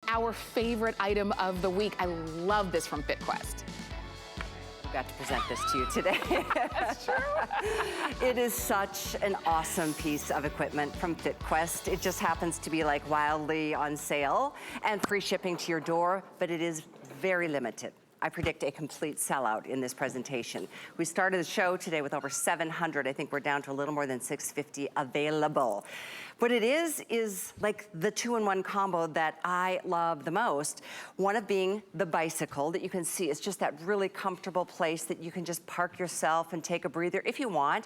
our favorite item of the week. I love this from FitQuest. I got to present this to you today. That's true. It is such an awesome piece of equipment from FitQuest. It just happens to be like wildly on sale and free shipping to your door, but it is very limited. I predict a complete sellout in this presentation. We started the show today with over 700. I think we're down to a little more than 650 available. What it is like the two-in-one combo that I love the most. One of being the bicycle that you can see. It's just that really comfortable place that you can just park yourself and take a breather if you want.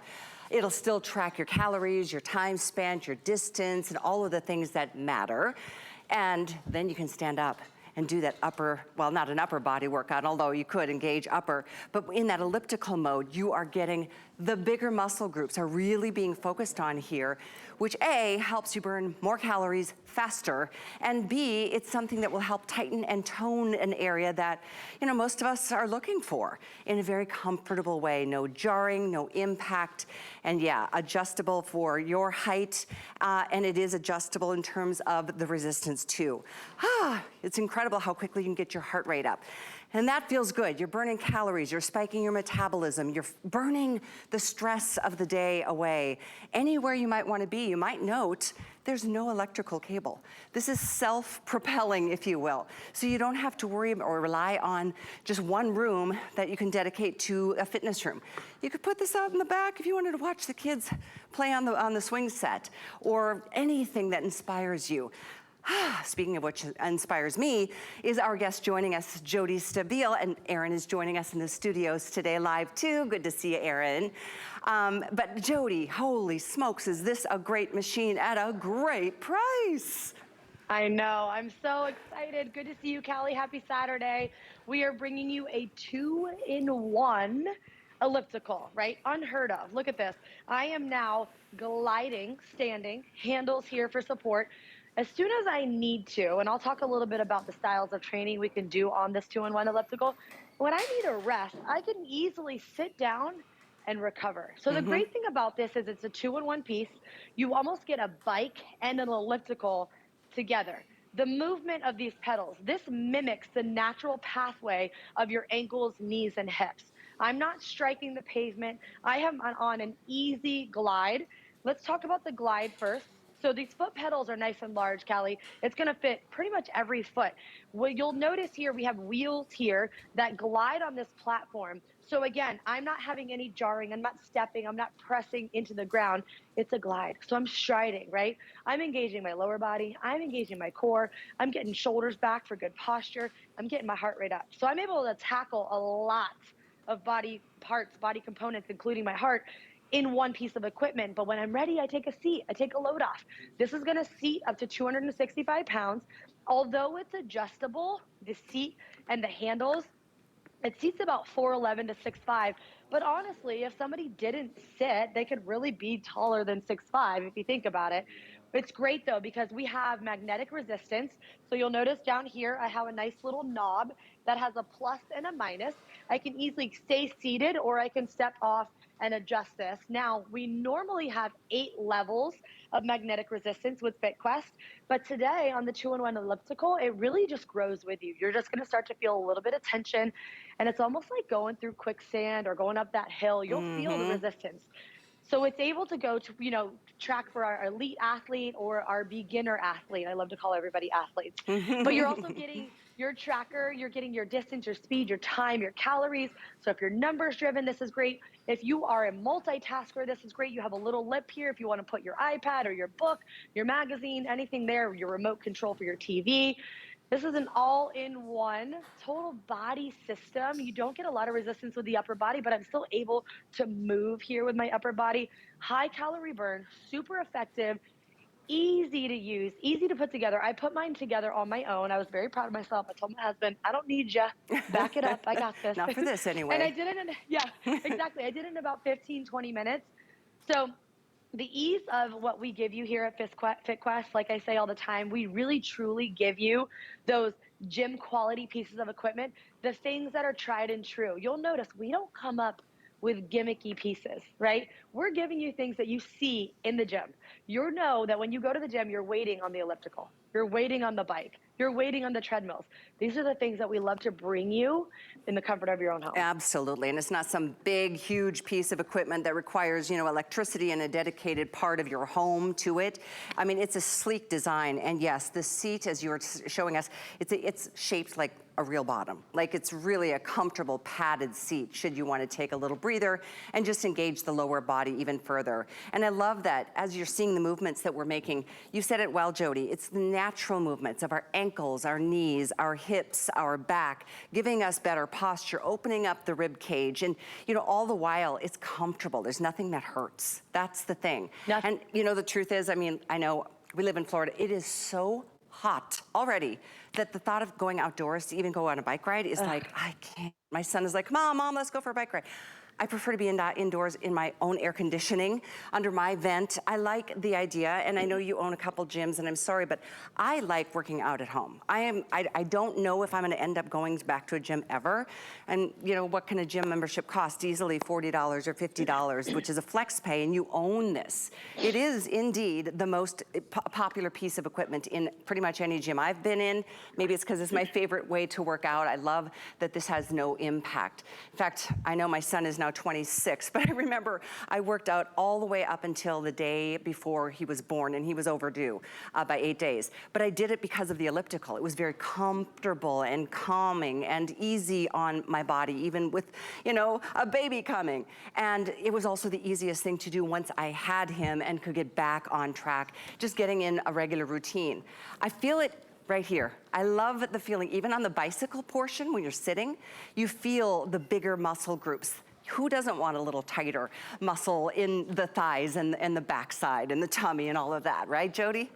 It'll still track your calories, your time spent, your distance, and all of the things that matter. And then you can stand up and do that upper, well, not an upper body workout, although you could engage upper, but in that elliptical mode, you are getting the bigger muscle groups are really being focused on here, which A, helps you burn more calories faster, and B, it's something that will help tighten and tone an area that, you know, most of us are looking for in a very comfortable way. No jarring, no impact, and yeah, adjustable for your height, and it is adjustable in terms of the resistance too. It's incredible how quickly you can get your heart rate up. And that feels good. You're burning calories, you're spiking your metabolism, you're burning the stress of the day away. Anywhere you might want to be, you might note there's no electrical cable. This is self-propelling, if you will. So you don't have to worry or rely on just one room that you can dedicate to a fitness room. You could put this out in the back if you wanted to watch the kids play on the swing set or anything that inspires you. Speaking of which inspires me, is our guest joining us, Jody Stabile, and Erin is joining us in the studios today live too. Good to see you, Erin. But Jody, holy smokes, is this a great machine at a great price? I know, I'm so excited. Good to see you, Callie. Happy Saturday. We are bringing you a two-in-one elliptical, right? Unheard of. Look at this. I am now gliding, standing, handles here for support. As soon as I need to, and I'll talk a little bit about the styles of training we can do on this two-in-one elliptical, when I need a rest, I can easily sit down and recover. So the great thing about this is it's a two-in-one piece. You almost get a bike and an elliptical together. The movement of these pedals, this mimics the natural pathway of your ankles, knees, and hips. I'm not striking the pavement. I am on an easy glide. Let's talk about the glide first. So these foot pedals are nice and large, Callie. It's gonna fit pretty much every foot. What you'll notice here, we have wheels here that glide on this platform. So again, I'm not having any jarring, I'm not stepping, I'm not pressing into the ground. It's a glide, so I'm striding, right? I'm engaging my lower body, I'm engaging my core, I'm getting shoulders back for good posture, I'm getting my heart rate up. So I'm able to tackle a lot of body parts, body components, including my heart, in one piece of equipment. But when I'm ready, I take a seat, I take a load off. This is gonna seat up to 265 pounds. Although it's adjustable, the seat and the handles, it seats about 4'11" to 6'5". But honestly, if somebody didn't sit, they could really be taller than 6'5" if you think about it. It's great though, because we have magnetic resistance. So you'll notice down here, I have a nice little knob that has a plus and a minus. I can easily stay seated or I can step off and adjust this. Now, we normally have 8 levels of magnetic resistance with FitQuest, but today on the two-in-one elliptical, it really just grows with you. You're just gonna start to feel a little bit of tension, and it's almost like going through quicksand or going up that hill. You'll feel the resistance. So it's able to go to, you know, track for our elite athlete or our beginner athlete. I love to call everybody athletes. But you're also getting your tracker, you're getting your distance, your speed, your time, your calories. So if you're numbers driven, this is great. If you are a multitasker, this is great. You have a little lip here if you want to put your iPad or your book, your magazine, anything there, your remote control for your TV. This is an all-in-one total body system. You don't get a lot of resistance with the upper body, but I'm still able to move here with my upper body. High calorie burn, super effective, easy to use, easy to put together. I put mine together on my own. I was very proud of myself. I told my husband, I don't need you. Back it up. I got this. Not for this anyway. And I did it in, yeah, exactly. I did it in about 15, 20 minutes. So the ease of what we give you here at FitQuest, like I say all the time, we really truly give you those gym quality pieces of equipment, the things that are tried and true. You'll notice we don't come up with gimmicky pieces, right? We're giving you things that you see in the gym. You know that when you go to the gym, you're waiting on the elliptical. You're waiting on the bike. you're waiting on the treadmills. These are the things that we love to bring you in the comfort of your own home. Absolutely, and it's not some big, huge piece of equipment that requires, you know, electricity and a dedicated part of your home to it. I mean, it's a sleek design, and yes, the seat, as you were showing us, it's shaped like a real bottom. Like, it's really a comfortable padded seat should you want to take a little breather and just engage the lower body even further. And I love that as you're seeing the movements that we're making, you said it well, Jody, it's the natural movements of our ankles, our knees, our hips, our back, giving us better posture, opening up the rib cage, and you know, all the while it's comfortable. There's nothing that hurts. That's the thing. And you know, the truth is, I mean, I know we live in Florida, it is so hot already that the thought of going outdoors to even go on a bike ride is like, I can't. My son is like, Mom, let's go for a bike ride. I prefer to be indoors in my own air conditioning, under my vent. I like the idea, and I know you own a couple gyms, and I'm sorry, but I like working out at home. I don't know if I'm gonna end up going back to a gym ever. And you know, what can a gym membership cost? Easily $40 or $50, which is a flex pay, and you own this. It is indeed the most popular piece of equipment in pretty much any gym I've been in. Maybe it's because it's my favorite way to work out. I love that this has no impact. In fact, I know my son is now 26, but I remember I worked out all the way up until the day before he was born, and he was overdue by 8 days. But I did it because of the elliptical. It was very comfortable and calming and easy on my body, even with, you know, a baby coming. And it was also the easiest thing to do once I had him and could get back on track, just getting in a regular routine. I feel it right here. I love the feeling, even on the bicycle portion, when you're sitting, you feel the bigger muscle groups. Who doesn't want a little tighter muscle in the thighs and the backside and the tummy and all of that, right, Jody?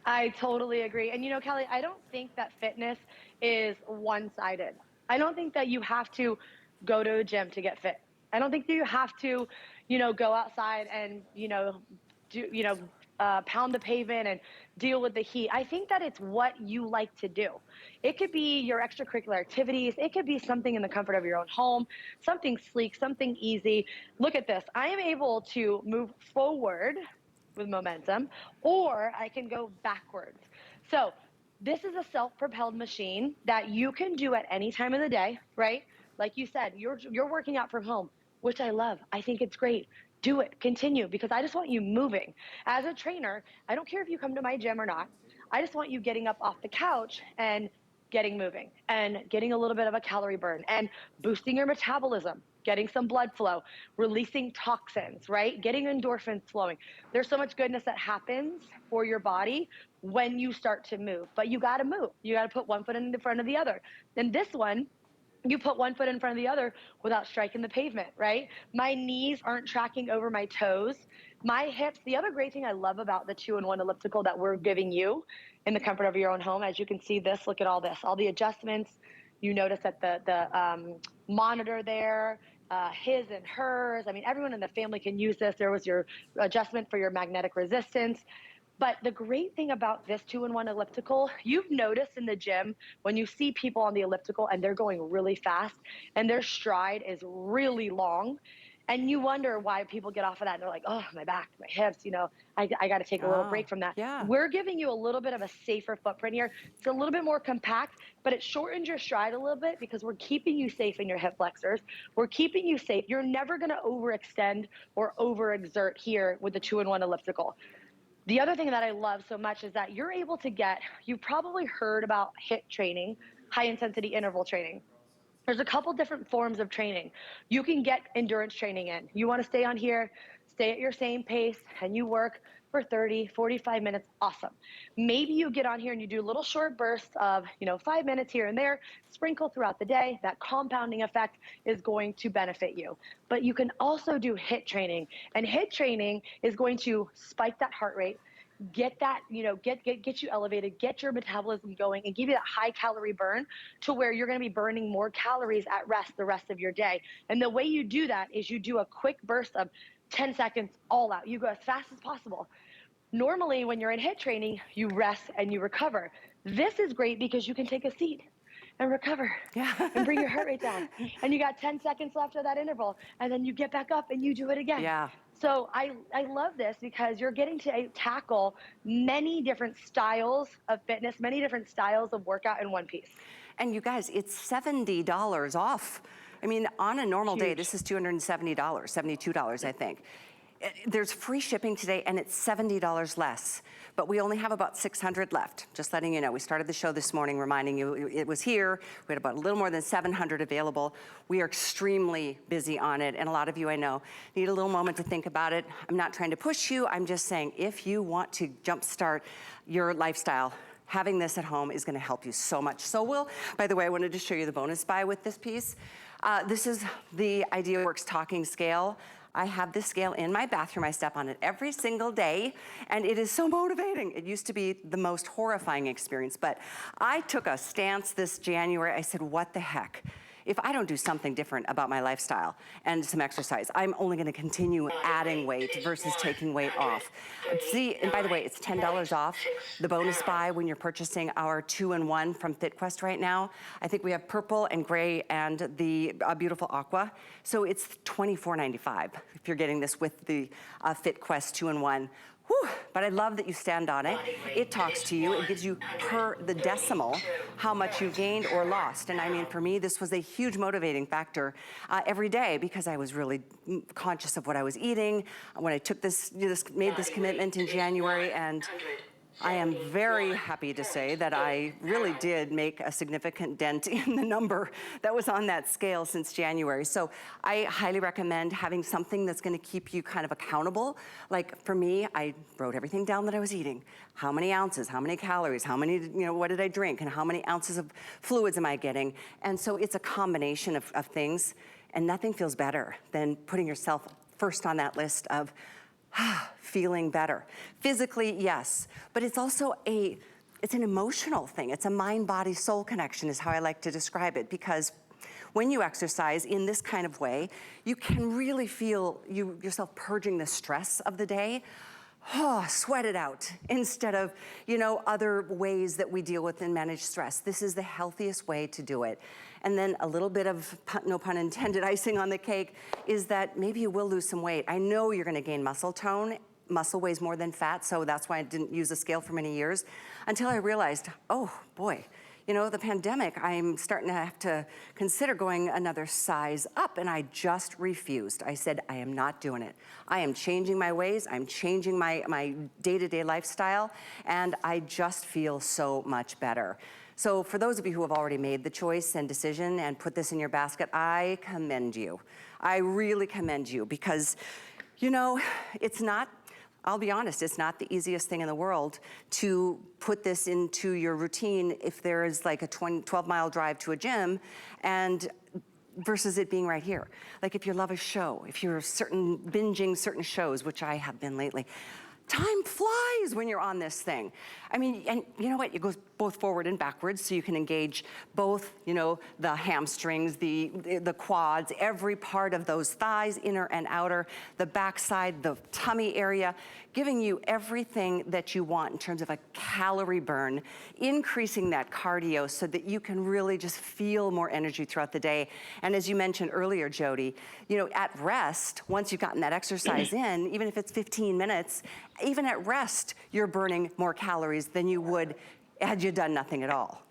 I totally agree. And you know, Kelly, I don't think that fitness is one-sided. I don't think that you have to go to a gym to get fit. I don't think that you have to, you know, go outside and, pound the pavement and deal with the heat. I think that it's what you like to do. It could be your extracurricular activities. It could be something in the comfort of your own home, something sleek, something easy. Look at this. I am able to move forward with momentum, or I can go backwards. So this is a self-propelled machine that you can do at any time of the day, right? Like you said, you're working out from home, which I love. I think it's great. Do it, continue, because I just want you moving. As a trainer, I don't care if you come to my gym or not. I just want you getting up off the couch and getting moving and getting a little bit of a calorie burn and boosting your metabolism, getting some blood flow, releasing toxins, right? Getting endorphins flowing. There's so much goodness that happens for your body when you start to move, but you gotta move. You gotta put one foot in front of the other. And this one, you put one foot in front of the other without striking the pavement, right? My knees aren't tracking over my toes. My hips, the other great thing I love about the 2-in-1 elliptical that we're giving you in the comfort of your own home, as you can see this, look at all this, all the adjustments. You notice that the monitor there, his and hers. I mean, everyone in the family can use this. There was your adjustment for your magnetic resistance. But the great thing about this 2-in-1 elliptical, you've noticed in the gym when you see people on the elliptical and they're going really fast and their stride is really long, and you wonder why people get off of that and they're like, oh, my back, my hips, you know, I got to take a little break from that. Yeah. We're giving you a little bit of a safer footprint here. It's a little bit more compact, but it shortens your stride a little bit because we're keeping you safe in your hip flexors. We're keeping you safe. You're never going to overextend or overexert here with the 2-in-1 elliptical. The other thing that I love so much is that you're able to get, you've probably heard about HIIT training, high intensity interval training. There's a couple different forms of training. You can get endurance training in. You want to stay on here, stay at your same pace, and you work for 30, 45 minutes, awesome. Maybe you get on here and you do little short bursts of, 5 minutes here and there, sprinkle throughout the day. That compounding effect is going to benefit you. But you can also do HIIT training, and HIIT training is going to spike that heart rate, get that, get you elevated, get your metabolism going, and give you that high calorie burn to where you're going to be burning more calories at rest the rest of your day. And the way you do that is you do a quick burst of 10 seconds all out. You go as fast as possible. Normally, when you're in HIIT training, you rest and you recover. This is great because you can take a seat and recover, and bring your heart rate down. And you got 10 seconds left of that interval, and then you get back up and you do it again. Yeah. So I love this because you're getting to tackle many different styles of fitness, many different styles of workout in one piece. And you guys, it's $70 off. I mean, on a normal day, Huge. this is $270, $72, I think. There's free shipping today, and it's $70 less. But we only have about 600 left, just letting you know. We started the show this morning reminding you it was here. We had about a little more than 700 available. We are extremely busy on it, and a lot of you I know need a little moment to think about it. I'm not trying to push you. I'm just saying if you want to jumpstart your lifestyle, having this at home is gonna help you so much. So by the way, I wanted to show you the bonus buy with this piece. This is the IdeaWorks talking scale. I have this scale in my bathroom. I step on it every single day, and it is so motivating. It used to be the most horrifying experience, but I took a stance this January. I said, what the heck? If I don't do something different about my lifestyle and some exercise, I'm only gonna continue adding weight versus taking weight off. See, and by the way, it's $10 off the bonus buy when you're purchasing our 2-in-1 from FitQuest right now. I think we have purple and gray and the beautiful aqua. So it's $24.95 if you're getting this with the FitQuest 2-in-1. Whew, but I love that you stand on it. It talks to you. It gives you per the decimal how much you gained or lost. And I mean, for me, this was a huge motivating factor every day because I was really conscious of what I was eating. When I took made this commitment in January, and I am very happy to say that I really did make a significant dent in the number that was on that scale since January. So I highly recommend having something that's gonna keep you kind of accountable. Like for me, I wrote everything down that I was eating. How many ounces, how many calories, how many, what did I drink, and how many ounces of fluids am I getting? And so it's a combination of things, and nothing feels better than putting yourself first on that list of feeling better. Physically, yes, but it's also it's an emotional thing. It's a mind, body, soul connection is how I like to describe it, because when you exercise in this kind of way, you can really feel yourself purging the stress of the day. Sweat it out instead of, other ways that we deal with and manage stress. This is the healthiest way to do it. And then a little bit of, no pun intended, icing on the cake is that maybe you will lose some weight. I know you're gonna gain muscle tone. Muscle weighs more than fat, so that's why I didn't use a scale for many years until I realized, oh boy, the pandemic, I'm starting to have to consider going another size up, and I just refused. I said, I am not doing it. I am changing my ways, I'm changing my day-to-day lifestyle, and I just feel so much better. So for those of you who have already made the choice and decision and put this in your basket, I commend you. I really commend you because, it's not, I'll be honest, it's not the easiest thing in the world to put this into your routine if there is like a 12-mile drive to a gym and versus it being right here. Like if you love a show, if you're binging certain shows, which I have been lately, time flies when you're on this thing. I mean, and you know what? It goes both forward and backwards, so you can engage both, the hamstrings, the quads, every part of those thighs, inner and outer, the backside, the tummy area, giving you everything that you want in terms of a calorie burn, increasing that cardio so that you can really just feel more energy throughout the day. And as you mentioned earlier, Jody, at rest, once you've gotten that exercise in, even if it's 15 minutes, even at rest, you're burning more calories than you would had you done nothing at all.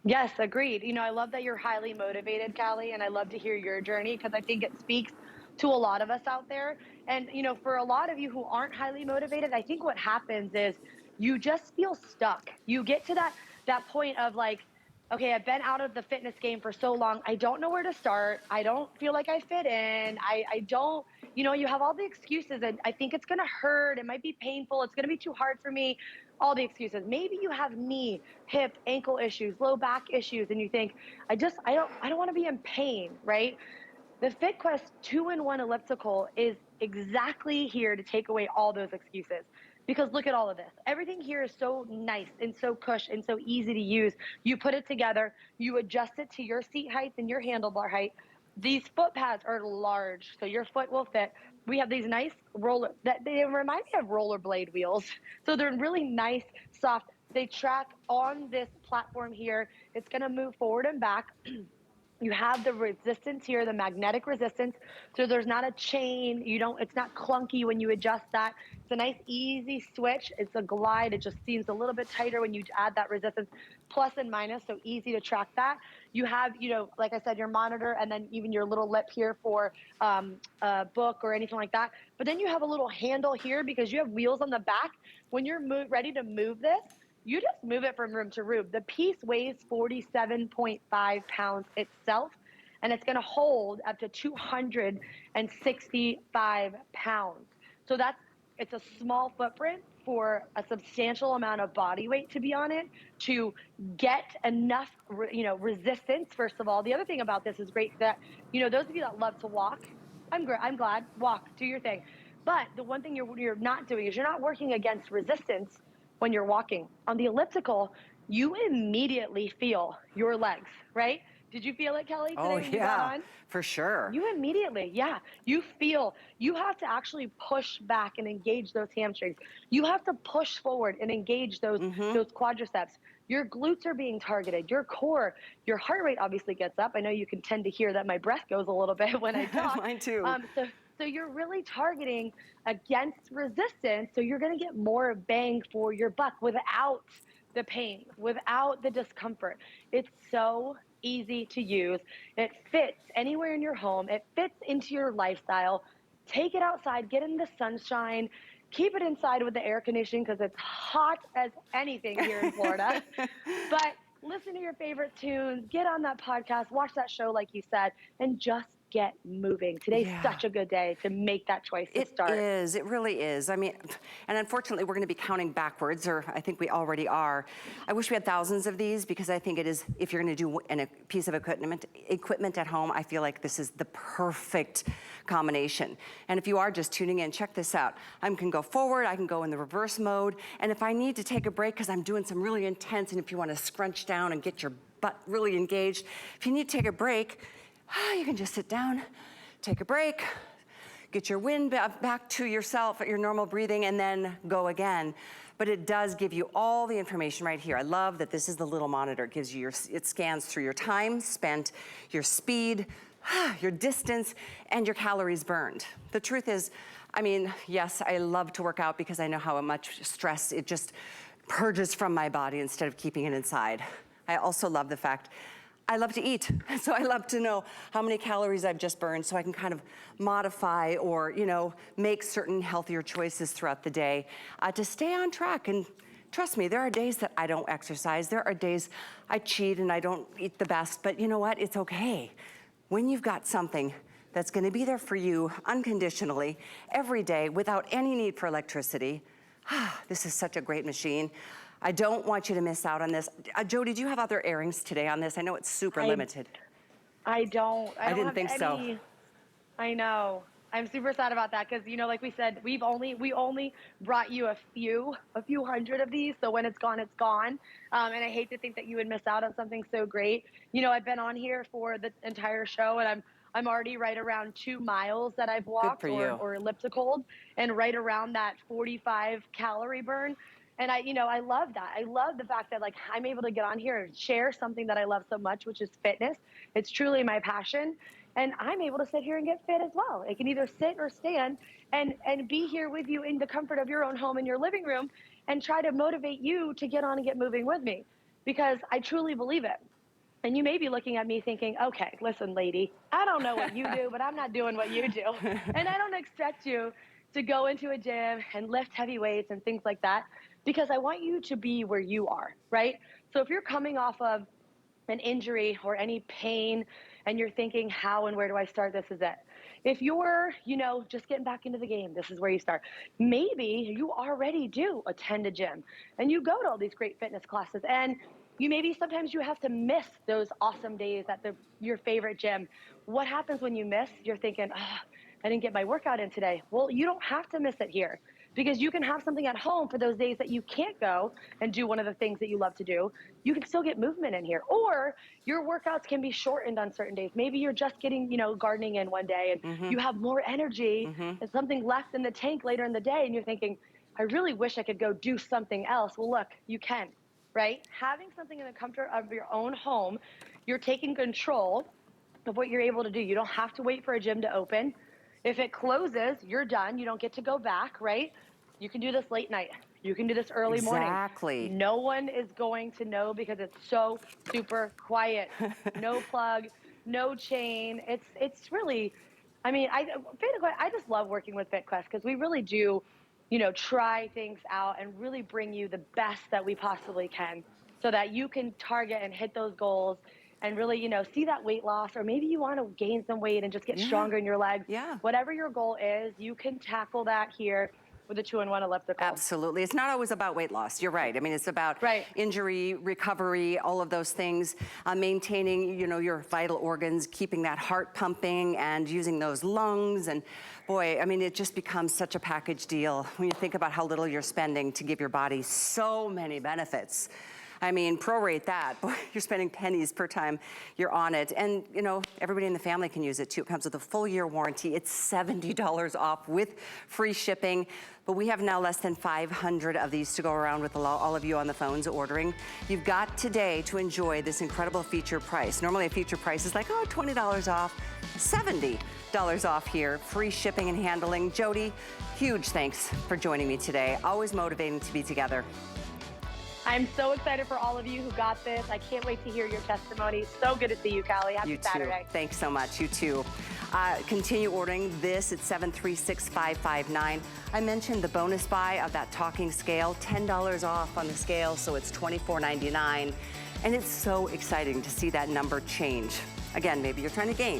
Yes, agreed. I love that you're highly motivated, Callie, and I love to hear your journey because I think it speaks to a lot of us out there. And, for a lot of you who aren't highly motivated, I think what happens is you just feel stuck. You get to that point of like, okay, I've been out of the fitness game for so long. I don't know where to start. I don't feel like I fit in. I don't, you have all the excuses, and I think it's going to hurt. It might be painful. It's going to be too hard for me. All the excuses. Maybe you have knee, hip, ankle issues, low back issues, and you think, I don't want to be in pain, right? The FitQuest 2-in-1 Elliptical is exactly here to take away all those excuses. Because look at all of this. Everything here is so nice and so cush and so easy to use. You put it together, you adjust it to your seat height and your handlebar height. These foot pads are large, so your foot will fit. We have these nice they remind me of rollerblade wheels. So they're really nice, soft. They track on this platform here. It's gonna move forward and back. You have the resistance here, the magnetic resistance. So there's not a chain. It's not clunky when you adjust that. It's a nice, easy switch. It's a glide. It just seems a little bit tighter when you add that resistance, plus and minus. So easy to track that. You have, like I said, your monitor and then even your little lip here for a book or anything like that. But then you have a little handle here because you have wheels on the back. When you're ready to move this, you just move it from room to room. The piece weighs 47.5 pounds itself, and it's gonna hold up to 265 pounds. So it's a small footprint for a substantial amount of body weight to be on it to get enough, resistance, first of all. The other thing about this is great that, those of you that love to walk, I'm glad, walk, do your thing. But the one thing you're not doing is you're not working against resistance when you're walking. On the elliptical, you immediately feel your legs, right? Did you feel it, Kelly, today when you got on? For sure. You immediately, yeah. You have to actually push back and engage those hamstrings. You have to push forward and engage those quadriceps. Your glutes are being targeted, your core, your heart rate obviously gets up. I know you can tend to hear that my breath goes a little bit when I talk. Mine too. So you're really targeting against resistance, so you're gonna get more bang for your buck without the pain, without the discomfort. It's so easy to use. It fits anywhere in your home. It fits into your lifestyle. Take it outside, get in the sunshine, keep it inside with the air conditioning because it's hot as anything here in Florida. But listen to your favorite tunes, get on that podcast, watch that show like you said, and just get moving. Today's such a good day to make that choice to start. It is, it really is. I mean, and unfortunately we're gonna be counting backwards, or I think we already are. I wish we had thousands of these because I think it is, if you're gonna do a piece of equipment at home, I feel like this is the perfect combination. And if you are just tuning in, check this out. I can go forward, I can go in the reverse mode, and if I need to take a break because I'm doing some really intense, and if you wanna scrunch down and get your butt really engaged, if you need to take a break, you can just sit down, take a break, get your wind back to yourself at your normal breathing, and then go again. But it does give you all the information right here. I love that this is the little monitor. It gives you it scans through your time spent, your speed, your distance, and your calories burned. The truth is, I mean, yes, I love to work out because I know how much stress it just purges from my body instead of keeping it inside. I also love the fact I love to eat, so I love to know how many calories I've just burned so I can kind of modify or, make certain healthier choices throughout the day to stay on track. And trust me, there are days that I don't exercise. There are days I cheat and I don't eat the best, but you know what? It's okay. When you've got something that's gonna be there for you unconditionally every day without any need for electricity, this is such a great machine. I don't want you to miss out on this. Joe, did you have other airings today on this? I know it's super limited. I didn't think so. I know. I'm super sad about that because, like we said, we only brought you a few hundred of these. So when it's gone, it's gone. And I hate to think that you would miss out on something so great. I've been on here for the entire show, and I'm already right around 2 miles that I've walked or elliptical, and right around that 45 calorie burn. And I love that. I love the fact that I'm able to get on here and share something that I love so much, which is fitness. It's truly my passion. And I'm able to sit here and get fit as well. I can either sit or stand and be here with you in the comfort of your own home in your living room and try to motivate you to get on and get moving with me, because I truly believe it. And you may be looking at me thinking, okay, listen, lady, I don't know what you do, but I'm not doing what you do. And I don't expect you to go into a gym and lift heavy weights and things like that, because I want you to be where you are, right? So if you're coming off of an injury or any pain and you're thinking, how and where do I start? This is it. If you're, just getting back into the game, this is where you start. Maybe you already do attend a gym and you go to all these great fitness classes, and sometimes you have to miss those awesome days at your favorite gym. What happens when you miss? You're thinking, I didn't get my workout in today. Well, you don't have to miss it here, because you can have something at home for those days that you can't go and do one of the things that you love to do. You can still get movement in here. Or your workouts can be shortened on certain days. Maybe you're just getting, gardening in one day and you have more energy and something left in the tank later in the day, and you're thinking, I really wish I could go do something else. Well, look, you can, right? Having something in the comfort of your own home, you're taking control of what you're able to do. You don't have to wait for a gym to open. If it closes, you're done. You don't get to go back, right? You can do this late night. You can do this early morning. Exactly. No one is going to know because it's so super quiet. No plug, no chain. It's really, I mean, I just love working with FitQuest because we really do, you know, try things out and really bring you the best that we possibly can so that you can target and hit those goals and really, you know, see that weight loss, or maybe you want to gain some weight and just get stronger in your legs. Yeah. Whatever your goal is, you can tackle that here with a 2-in-1 elliptical. Absolutely. It's not always about weight loss. You're right. I mean, it's about injury, recovery, all of those things, maintaining, you know, your vital organs, keeping that heart pumping and using those lungs. And boy, I mean, it just becomes such a package deal when you think about how little you're spending to give your body so many benefits. I mean, prorate that. Boy, you're spending pennies per time you're on it. And, you know, everybody in the family can use it too. It comes with a full year warranty. It's $70 off with free shipping. But we have now less than 500 of these to go around with all of you on the phones ordering. You've got today to enjoy this incredible feature price. Normally a feature price is like, oh, $20 off, $70 off here. Free shipping and handling. Jody, huge thanks for joining me today. Always motivating to be together. I'm so excited for all of you who got this. I can't wait to hear your testimony. So good to see you, Callie. Happy Saturday. Thanks so much. You too. Continue ordering this at 736-559. I mentioned the bonus buy of that talking scale, $10 off on the scale, so it's $24.99. And it's so exciting to see that number change. Again, maybe you're trying to gain